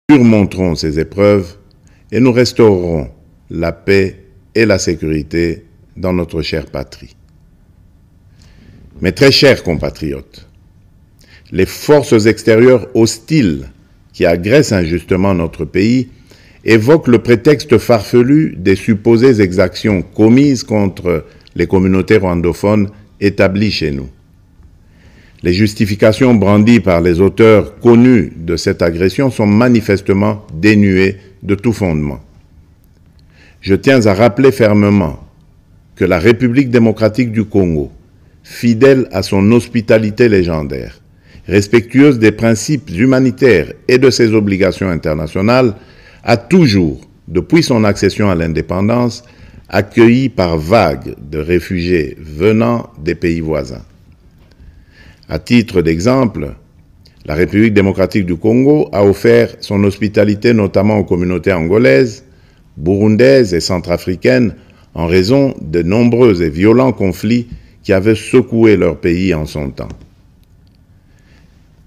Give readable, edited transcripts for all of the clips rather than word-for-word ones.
surmonterons ces épreuves et nous restaurerons la paix et la sécurité dans notre chère patrie. Mes très chers compatriotes, les forces extérieures hostiles qui agressent injustement notre pays évoquent le prétexte farfelu des supposées exactions commises contre les communautés rwandophones établies chez nous. Les justifications brandies par les auteurs connus de cette agression sont manifestement dénuées de tout fondement. Je tiens à rappeler fermement que la République démocratique du Congo, fidèle à son hospitalité légendaire, respectueuse des principes humanitaires et de ses obligations internationales, a toujours, depuis son accession à l'indépendance, accueilli par vagues de réfugiés venant des pays voisins. À titre d'exemple, la République démocratique du Congo a offert son hospitalité notamment aux communautés angolaises, burundaises et centrafricaines en raison de nombreux et violents conflits qui avaient secoué leur pays en son temps.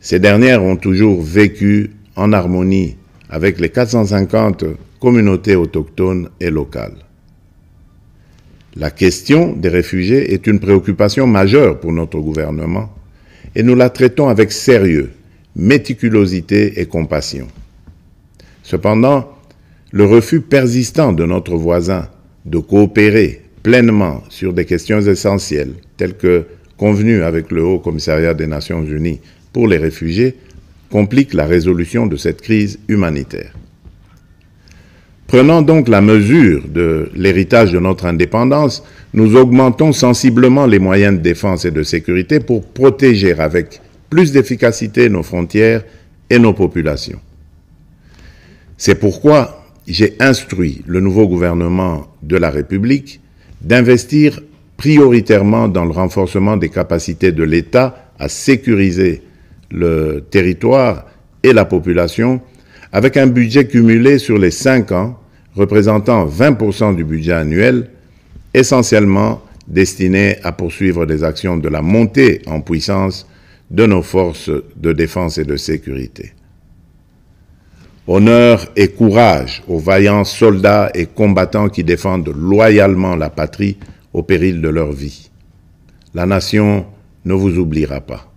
Ces dernières ont toujours vécu en harmonie avec les 450 communautés autochtones et locales. La question des réfugiés est une préoccupation majeure pour notre gouvernement et nous la traitons avec sérieux, méticulosité et compassion. Cependant, le refus persistant de notre voisin de coopérer pleinement sur des questions essentielles, telles que convenues avec le Haut Commissariat des Nations Unies pour les réfugiés, complique la résolution de cette crise humanitaire. Prenant donc la mesure de l'héritage de notre indépendance, nous augmentons sensiblement les moyens de défense et de sécurité pour protéger avec plus d'efficacité nos frontières et nos populations. C'est pourquoi j'ai instruit le nouveau gouvernement de la République d'investir prioritairement dans le renforcement des capacités de l'État à sécuriser le territoire et la population avec un budget cumulé sur les 5 ans représentant 20% du budget annuel, essentiellement destiné à poursuivre des actions de la montée en puissance de nos forces de défense et de sécurité. Honneur et courage aux vaillants soldats et combattants qui défendent loyalement la patrie au péril de leur vie. La nation ne vous oubliera pas.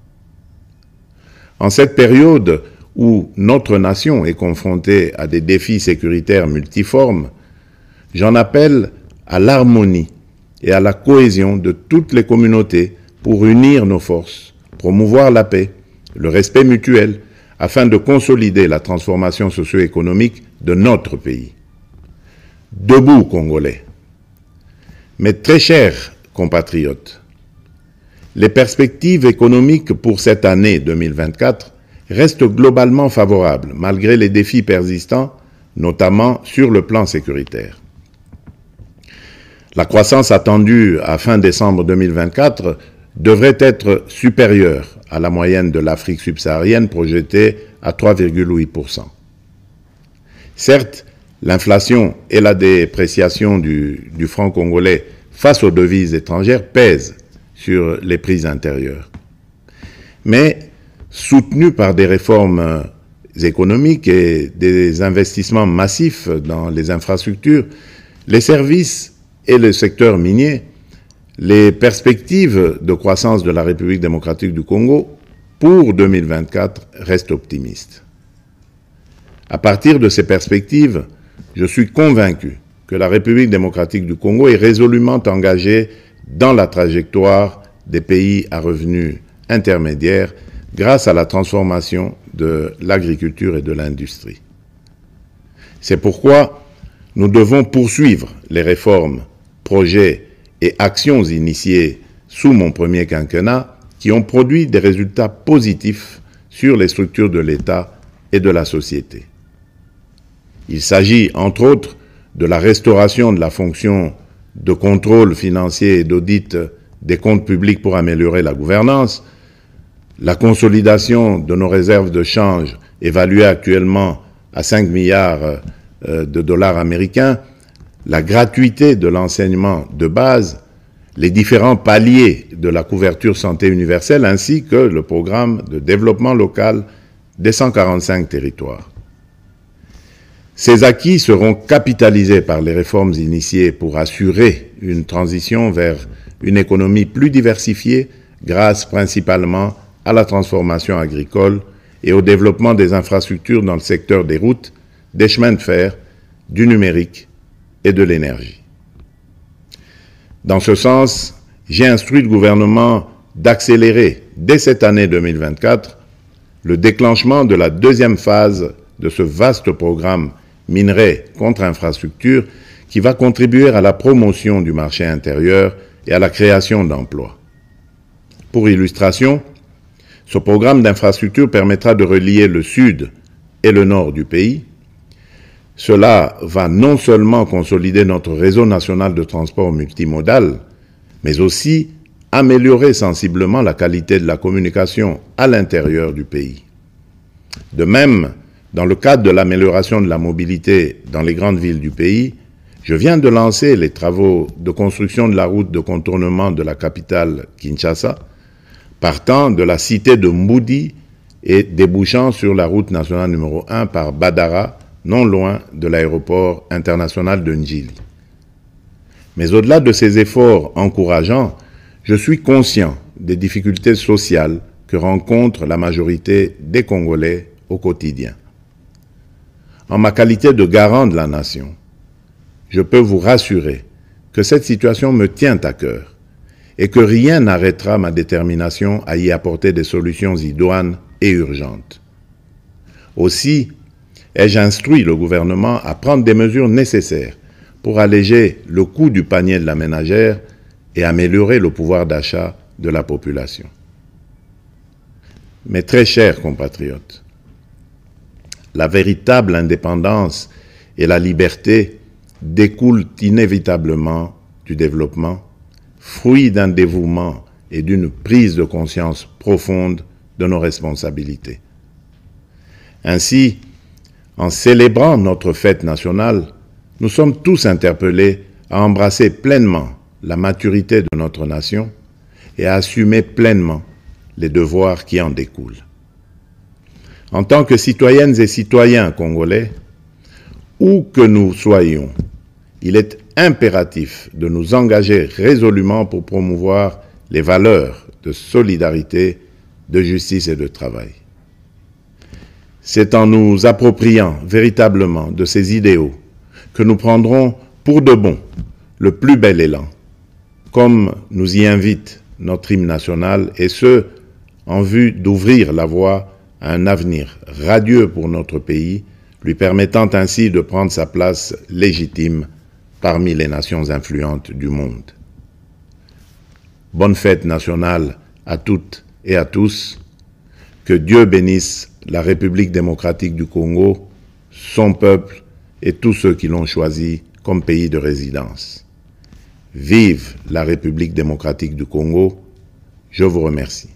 En cette période où notre nation est confrontée à des défis sécuritaires multiformes, j'en appelle à l'harmonie et à la cohésion de toutes les communautés pour unir nos forces, promouvoir la paix, le respect mutuel, afin de consolider la transformation socio-économique de notre pays. Debout, Congolais. Mes très chers compatriotes, les perspectives économiques pour cette année 2024 restent globalement favorables, malgré les défis persistants, notamment sur le plan sécuritaire. La croissance attendue à fin décembre 2024 devrait être supérieure à la moyenne de l'Afrique subsaharienne projetée à 3,8%. Certes, l'inflation et la dépréciation du franc congolais face aux devises étrangères pèsent sur les prix intérieurs. Mais, soutenus par des réformes économiques et des investissements massifs dans les infrastructures, les services et le secteur minier, les perspectives de croissance de la République démocratique du Congo pour 2024 restent optimistes. À partir de ces perspectives, je suis convaincu que la République démocratique du Congo est résolument engagée dans la trajectoire des pays à revenus intermédiaires grâce à la transformation de l'agriculture et de l'industrie. C'est pourquoi nous devons poursuivre les réformes, projets et actions initiées sous mon premier quinquennat qui ont produit des résultats positifs sur les structures de l'État et de la société. Il s'agit, entre autres, de la restauration de la fonction de contrôle financier et d'audit des comptes publics pour améliorer la gouvernance, la consolidation de nos réserves de change évaluées actuellement à 5 milliards de dollars américains, la gratuité de l'enseignement de base, les différents paliers de la couverture santé universelle ainsi que le programme de développement local des 145 territoires. Ces acquis seront capitalisés par les réformes initiées pour assurer une transition vers une économie plus diversifiée grâce principalement à la transformation agricole et au développement des infrastructures dans le secteur des routes, des chemins de fer, du numérique et de l'énergie. Dans ce sens, j'ai instruit le gouvernement d'accélérer dès cette année 2024 le déclenchement de la deuxième phase de ce vaste programme minerai contre infrastructure qui va contribuer à la promotion du marché intérieur et à la création d'emplois. Pour illustration, ce programme d'infrastructure permettra de relier le sud et le nord du pays. Cela va non seulement consolider notre réseau national de transport multimodal, mais aussi améliorer sensiblement la qualité de la communication à l'intérieur du pays. De même, dans le cadre de l'amélioration de la mobilité dans les grandes villes du pays, je viens de lancer les travaux de construction de la route de contournement de la capitale Kinshasa, partant de la cité de Mboudi et débouchant sur la route nationale numéro 1 par Badara, non loin de l'aéroport international de Ndjili. Mais au-delà de ces efforts encourageants, je suis conscient des difficultés sociales que rencontre la majorité des Congolais au quotidien. En ma qualité de garant de la nation, je peux vous rassurer que cette situation me tient à cœur et que rien n'arrêtera ma détermination à y apporter des solutions idoines et urgentes. Aussi, ai-je instruit le gouvernement à prendre des mesures nécessaires pour alléger le coût du panier de la ménagère et améliorer le pouvoir d'achat de la population. Mes très chers compatriotes, la véritable indépendance et la liberté découlent inévitablement du développement, fruit d'un dévouement et d'une prise de conscience profonde de nos responsabilités. Ainsi, en célébrant notre fête nationale, nous sommes tous interpellés à embrasser pleinement la maturité de notre nation et à assumer pleinement les devoirs qui en découlent. En tant que citoyennes et citoyens congolais, où que nous soyons, il est impératif de nous engager résolument pour promouvoir les valeurs de solidarité, de justice et de travail. C'est en nous appropriant véritablement de ces idéaux que nous prendrons pour de bon le plus bel élan, comme nous y invite notre hymne national, et ce, en vue d'ouvrir la voie à un avenir radieux pour notre pays, lui permettant ainsi de prendre sa place légitime parmi les nations influentes du monde. Bonne fête nationale à toutes et à tous. Que Dieu bénisse la République démocratique du Congo, son peuple et tous ceux qui l'ont choisi comme pays de résidence. Vive la République démocratique du Congo. Je vous remercie.